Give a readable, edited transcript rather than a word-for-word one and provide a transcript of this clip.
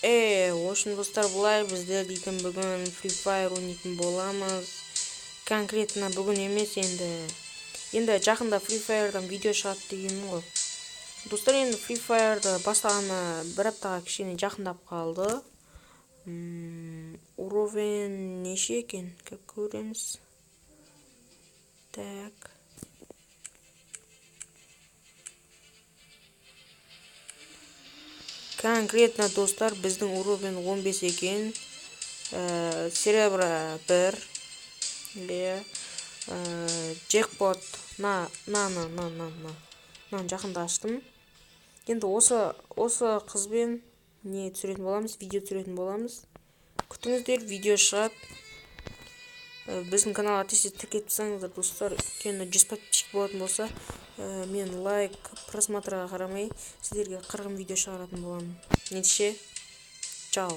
Ошын достар, булай біздер дейтін бүгін Free Fire ойнайтын боламыз. Конкретно бүгін емес, енді жақында Free Fire'дан видео шығады дегенім ғой. Достар, енді Free Fire'ды бастағаны бір аптаға кішкене жақындап қалды. Уровень неше екен, көреміз. Так. Конкретно достар, біздің уровень 15 екен. Серебра 1. Джекпот жақында аштым. Енді осы қызбен не түсіретін боламыз, видео түсіретін боламыз. Күтіңіздер, видео шығады. Біздің каналға тез тіркелсеңіздер достар, өйткені 100 подписчик болатын болса, мен лайк, просмотрға қарамай сіздерге 40 видео шығаратын боламын. Ендеше, чао.